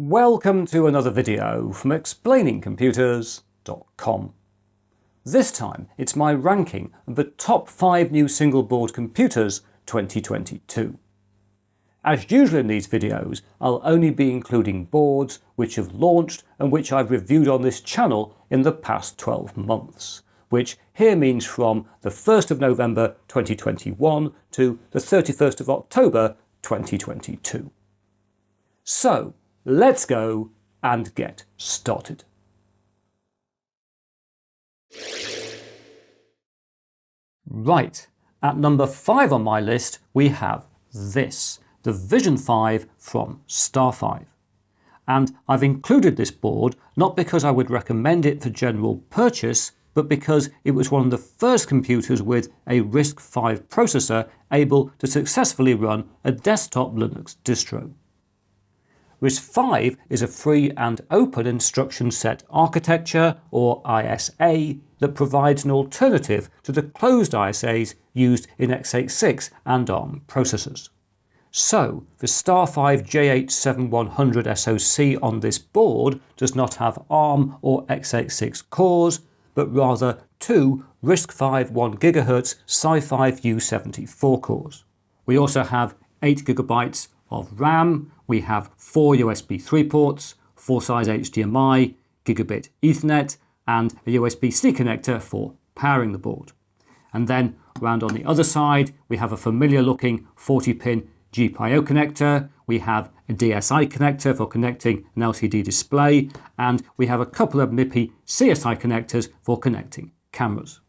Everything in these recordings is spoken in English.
Welcome to another video from ExplainingComputers.com. This time it's my ranking of the top 5 new single board computers 2022. As usual in these videos, I'll only be including boards which have launched and which I've reviewed on this channel in the past 12 months, which here means from the 1st of November 2021 to the 31st of October 2022. So, let's go and get started. Right, at number 5 on my list we have this, the VisionFive from StarFive. And I've included this board not because I would recommend it for general purchase, but because it was one of the first computers with a RISC-V processor able to successfully run a desktop Linux distro. RISC-V is a free and open instruction set architecture, or ISA, that provides an alternative to the closed ISAs used in x86 and ARM processors. So, the StarFive J87100 SoC on this board does not have ARM or x86 cores, but rather 2 RISC-V 1GHz Sci5 U74 cores. We also have 8GB of RAM, we have 4 USB 3 ports, 4-size HDMI, gigabit Ethernet, and a USB-C connector for powering the board. And then, around on the other side, we have a familiar looking 40-pin GPIO connector, we have a DSI connector for connecting an LCD display, and we have a couple of MIPI CSI connectors for connecting cameras.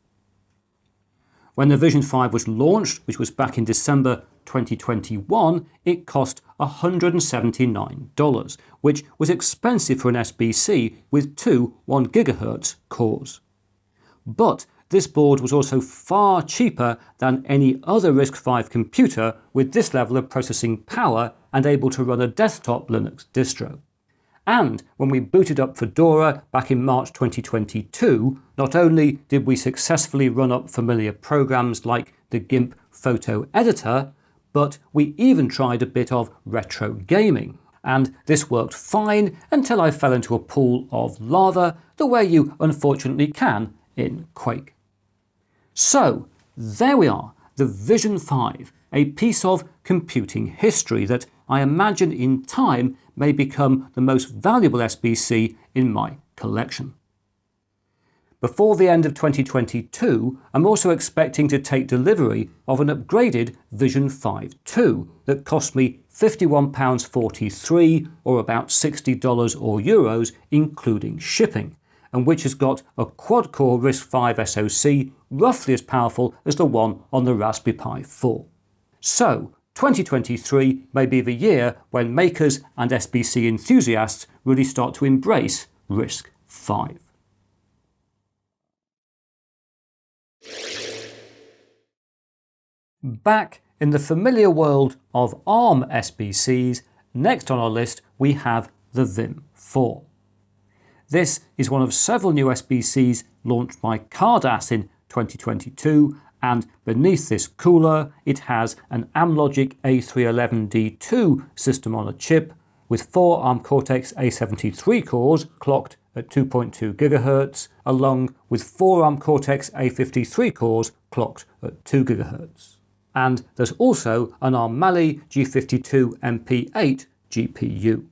When the VisionFive was launched, which was back in December 2021, it cost $179, which was expensive for an SBC with 2 1GHz cores. But this board was also far cheaper than any other RISC-V computer with this level of processing power and able to run a desktop Linux distro. And when we booted up Fedora back in March 2022, not only did we successfully run up familiar programs like the GIMP photo editor, but we even tried a bit of retro gaming. And this worked fine until I fell into a pool of lava, the way you unfortunately can in Quake. So, there we are, the VisionFive, a piece of computing history that I imagine in time may become the most valuable SBC in my collection. Before the end of 2022, I'm also expecting to take delivery of an upgraded VisionFive 2 that cost me £51.43 or about $60 or euros including shipping, and which has got a quad-core RISC-V SoC roughly as powerful as the one on the Raspberry Pi 4. So, 2023 may be the year when makers and SBC enthusiasts really start to embrace RISC-V. Back in the familiar world of ARM SBCs, next on our list we have the Vim4. This is one of several new SBCs launched by Cardass in 2022, and beneath this cooler it has an Amlogic A311D2 system on a chip with 4 ARM Cortex-A73 cores clocked at 2.2 GHz, along with 4 ARM Cortex-A53 cores clocked at 2 GHz. And there's also an ARM Mali G52 MP8 GPU.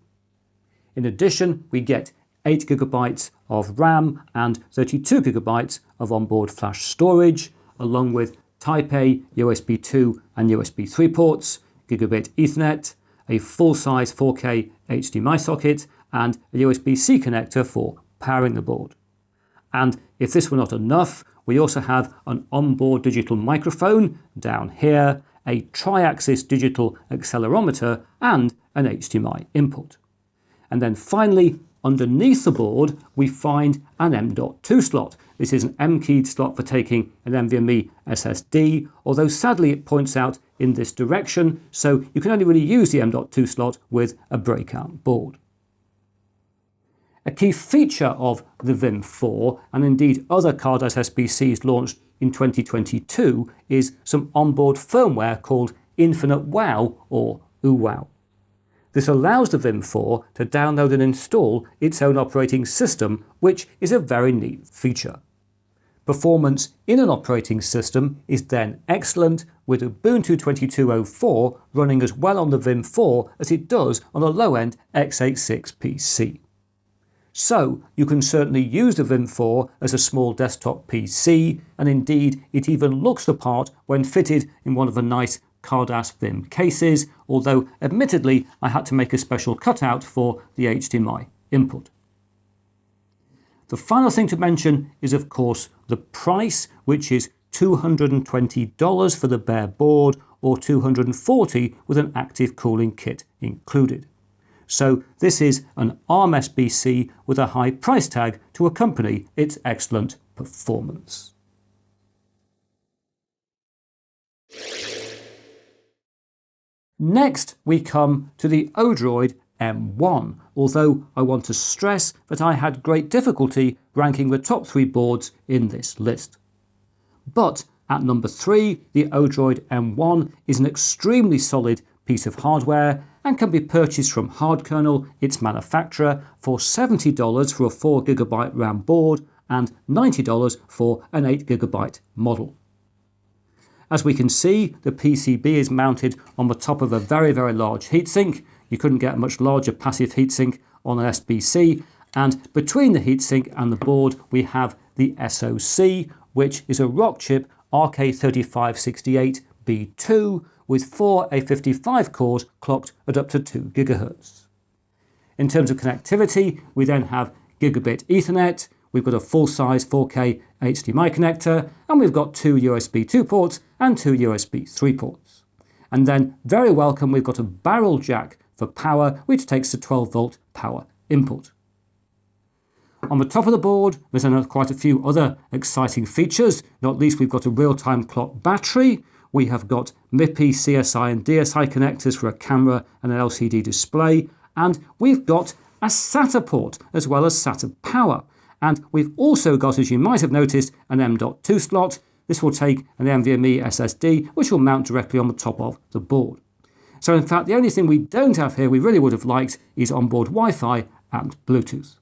In addition, we get 8GB of RAM and 32GB of onboard flash storage, along with Type A USB 2 and USB 3 ports, gigabit Ethernet, a full-size 4K HDMI socket, and a USB-C connector for powering the board. And if this were not enough, we also have an onboard digital microphone down here, a tri-axis digital accelerometer, and an HDMI input. And then finally, underneath the board, we find an M.2 slot. This is an M-keyed slot for taking an NVMe SSD, although sadly it points out in this direction, so you can only really use the M.2 slot with a breakout board. A key feature of the Vim4, and indeed other Cardass SBCs launched in 2022, is some onboard firmware called Infinite Wow or UWOW. This allows the Vim4 to download and install its own operating system, which is a very neat feature. Performance in an operating system is then excellent, with Ubuntu 22.04 running as well on the Vim4 as it does on a low-end x86 PC. So you can certainly use the Vim4 as a small desktop PC, and indeed it even looks the part when fitted in one of the nice Cardass Vim cases, although admittedly I had to make a special cutout for the HDMI input. The final thing to mention is of course the price, which is $220 for the bare board or $240 with an active cooling kit included. So this is an ARM SBC with a high price tag to accompany its excellent performance. Next we come to the Odroid M1, although I want to stress that I had great difficulty ranking the top 3 boards in this list. But at number 3, the Odroid M1 is an extremely solid piece of hardware and can be purchased from Hardkernel, its manufacturer, for $70 for a 4GB RAM board and $90 for an 8GB model. As we can see, the PCB is mounted on the top of a very large heatsink. You couldn't get a much larger passive heatsink on an SBC, and between the heatsink and the board we have the SoC, which is a Rockchip RK3568B2 with 4 A55 cores clocked at up to 2 GHz. In terms of connectivity, we then have gigabit Ethernet, we've got a full-size 4K HDMI connector, and we've got 2 USB 2 ports and 2 USB 3 ports. And then, very welcome, we've got a barrel jack for power, which takes a 12-volt power input. On the top of the board, there's quite a few other exciting features. Not least, we've got a real-time clock battery. We have got MIPI, CSI and DSI connectors for a camera and an LCD display. And we've got a SATA port as well as SATA power. And we've also got, as you might have noticed, an M.2 slot. This will take an NVMe SSD, which will mount directly on the top of the board. So in fact, the only thing we don't have here we really would have liked is onboard Wi-Fi and Bluetooth.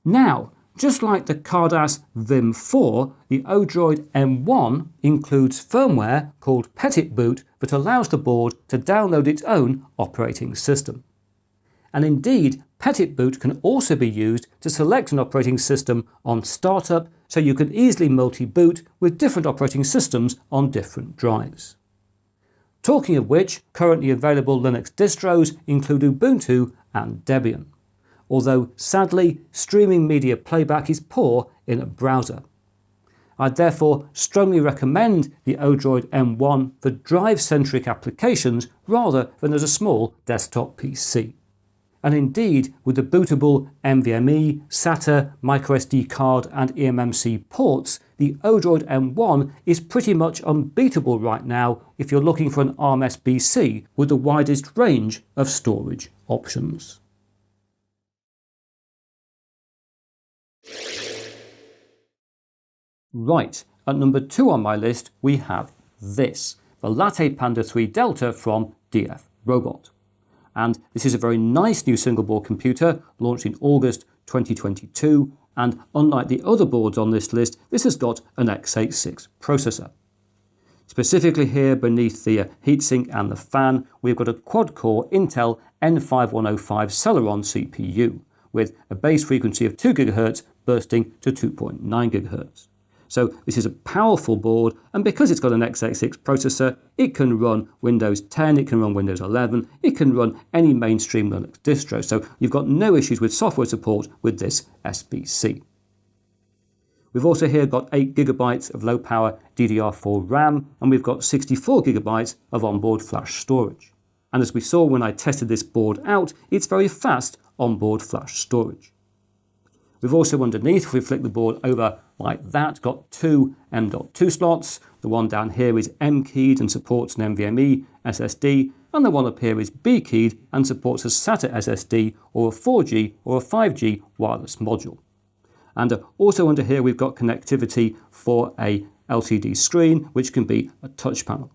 Now, just like the Cardass Vim4, the Odroid M1 includes firmware called Petit Boot that allows the board to download its own operating system. And indeed, Petit Boot can also be used to select an operating system on startup, so you can easily multi-boot with different operating systems on different drives. Talking of which, currently available Linux distros include Ubuntu and Debian, although sadly streaming media playback is poor in a browser. I'd therefore strongly recommend the Odroid M1 for drive-centric applications rather than as a small desktop PC. And indeed, with the bootable NVMe, SATA, microSD card and eMMC ports, the Odroid M1 is pretty much unbeatable right now if you're looking for an ARM SBC with the widest range of storage options. Right, at number 2 on my list we have this, the LattePanda 3 Delta from DF Robot. And this is a very nice new single board computer launched in August 2022, and unlike the other boards on this list, this has got an x86 processor. Specifically here beneath the heatsink and the fan, we've got a quad-core Intel N5105 Celeron CPU with a base frequency of 2 GHz bursting to 2.9 GHz. So this is a powerful board, and because it's got an x86 processor, it can run Windows 10, it can run Windows 11, it can run any mainstream Linux distro. So you've got no issues with software support with this SBC. We've also here got 8 GB of low power DDR4 RAM, and we've got 64 GB of onboard flash storage. And as we saw when I tested this board out, it's very fast onboard flash storage. We've also underneath, if we flick the board over like that, got 2 M.2 slots. The one down here is M-keyed and supports an NVMe SSD, and the one up here is B-keyed and supports a SATA SSD or a 4G or a 5G wireless module. And also under here we've got connectivity for a LCD screen, which can be a touch panel.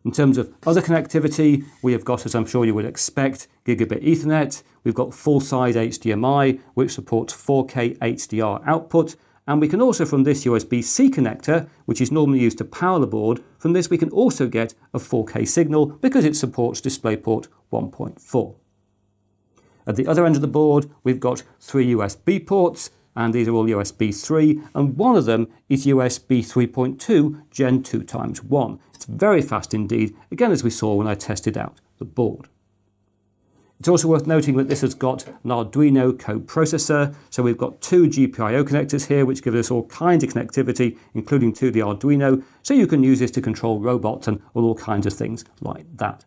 In terms of other connectivity, we have got, as I'm sure you would expect, gigabit Ethernet. We've got full-size HDMI, which supports 4K HDR output. And we can also, from this USB-C connector, which is normally used to power the board, from this we can also get a 4K signal because it supports DisplayPort 1.4. At the other end of the board, we've got 3 USB ports, and these are all USB 3, and one of them is USB 3.2 Gen 2 x 1. It's very fast indeed, again as we saw when I tested out the board. It's also worth noting that this has got an Arduino coprocessor, so we've got 2 GPIO connectors here which give us all kinds of connectivity, including to the Arduino, so you can use this to control robots and all kinds of things like that.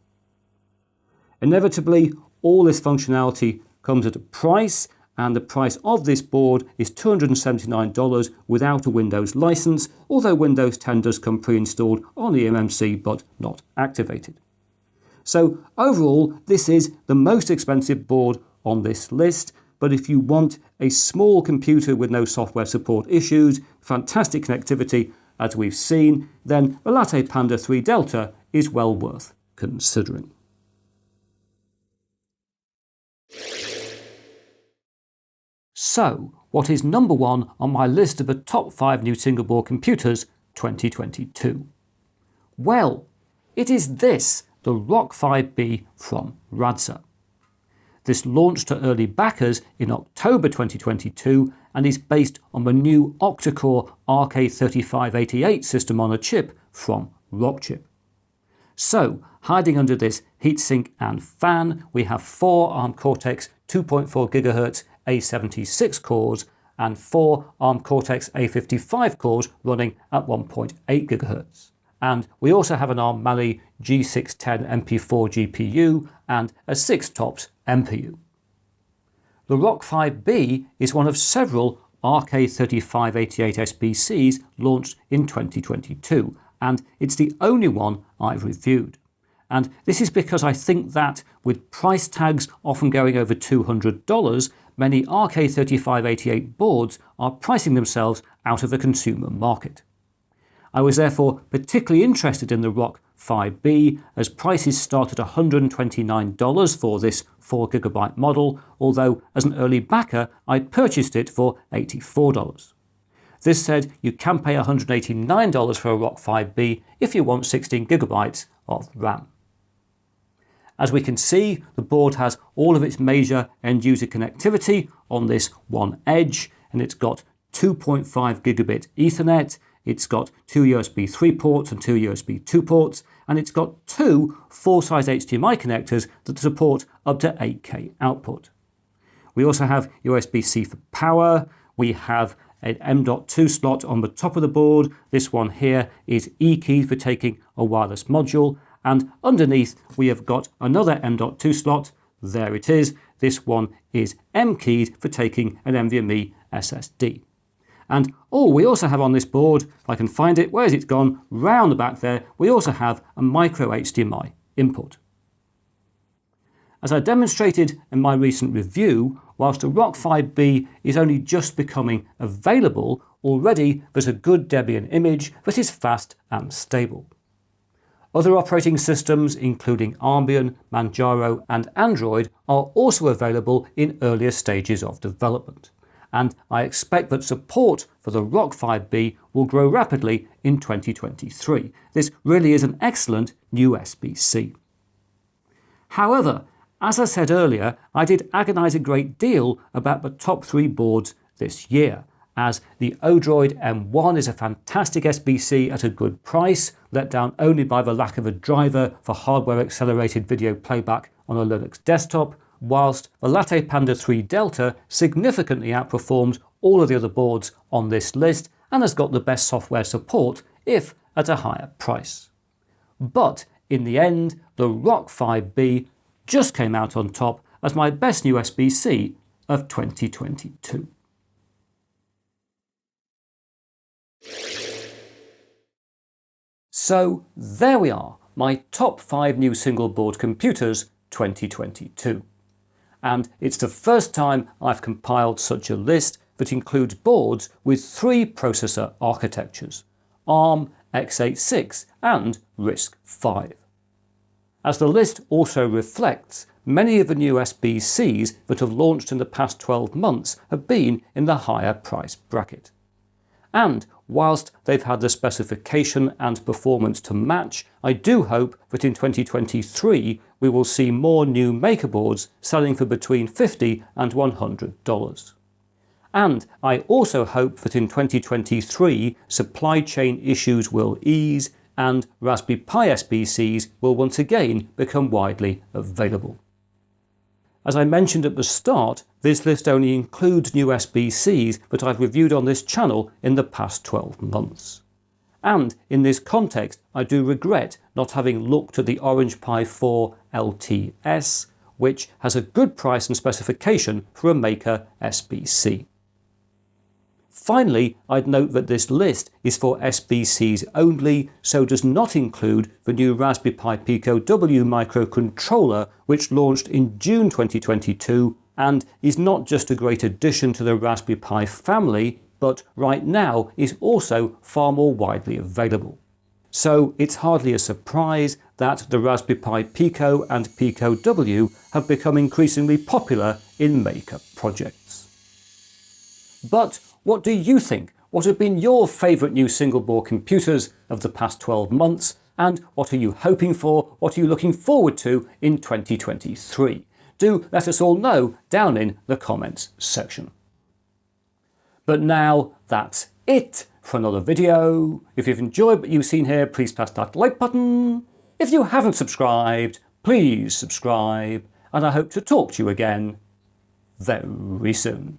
Inevitably, all this functionality comes at a price, and the price of this board is $279 without a Windows license, although Windows 10 does come pre-installed on the eMMC but not activated. So overall, this is the most expensive board on this list, but if you want a small computer with no software support issues, fantastic connectivity as we've seen, then the LattePanda 3 Delta is well worth considering. So, what is number 1 on my list of the top 5 new single board computers 2022? Well, it is this, the RISC-V from RADSA. This launched to early backers in October 2022 and is based on the new octa-core RK3588 system on a chip from Rockchip. So, hiding under this heatsink and fan, we have 4 ARM Cortex 2.4 GHz A76 cores and 4 ARM Cortex A55 cores running at 1.8 GHz. And we also have an ARM Mali G610 MP4 GPU and a 6 TOPS MPU. The RISC-V is one of several RK3588 SBCs launched in 2022, and it's the only one I've reviewed. And this is because I think that, with price tags often going over $200, many RK3588 boards are pricing themselves out of the consumer market. I was therefore particularly interested in the RISC-V as prices start at $129 for this 4GB model, although as an early backer I purchased it for $84. This said, you can pay $189 for a RISC-V if you want 16GB of RAM. As we can see, the board has all of its major end-user connectivity on this one edge, and it's got 2.5 gigabit Ethernet, it's got 2 USB 3 ports and 2 USB 2 ports, and it's got 2 full-size HDMI connectors that support up to 8K output. We also have USB-C for power, we have an M.2 slot on the top of the board, this one here is E-keyed for taking a wireless module, and underneath we have got another M.2 slot, there it is, this one is M-keyed for taking an NVMe SSD. And we also have on this board, if I can find it, where's it gone, round the back there, we also have a micro HDMI input. As I demonstrated in my recent review, whilst the RISC-V is only just becoming available, already there's a good Debian image that is fast and stable. Other operating systems, including Armbian, Manjaro and Android, are also available in earlier stages of development. And I expect that support for the RISC-V will grow rapidly in 2023. This really is an excellent new SBC. However, as I said earlier, I did agonise a great deal about the top 3 boards this year, as the Odroid M1 is a fantastic SBC at a good price, let down only by the lack of a driver for hardware-accelerated video playback on a Linux desktop, whilst the LattePanda 3 Delta significantly outperforms all of the other boards on this list and has got the best software support, if at a higher price. But in the end, the RISC-V just came out on top as my best new SBC of 2022. So there we are, my top 5 new single board computers 2022. And it's the first time I've compiled such a list that includes boards with 3 processor architectures: ARM, x86 and RISC-V. As the list also reflects, many of the new SBCs that have launched in the past 12 months have been in the higher price bracket. And whilst they've had the specification and performance to match, I do hope that in 2023 we will see more new maker boards selling for between $50 and $100. And I also hope that in 2023 supply chain issues will ease and Raspberry Pi SBCs will once again become widely available. As I mentioned at the start, this list only includes new SBCs that I've reviewed on this channel in the past 12 months. And in this context, I do regret not having looked at the Orange Pi 4 LTS, which has a good price and specification for a Maker SBC. Finally, I'd note that this list is for SBCs only, so does not include the new Raspberry Pi Pico W microcontroller, which launched in June 2022 and is not just a great addition to the Raspberry Pi family, but right now is also far more widely available. So it's hardly a surprise that the Raspberry Pi Pico and Pico W have become increasingly popular in Maker projects. But what do you think? What have been your favourite new single-board computers of the past 12 months? And what are you hoping for? What are you looking forward to in 2023? Do let us all know down in the comments section. But now that's it for another video. If you've enjoyed what you've seen here, please press that like button. If you haven't subscribed, please subscribe. And I hope to talk to you again very soon.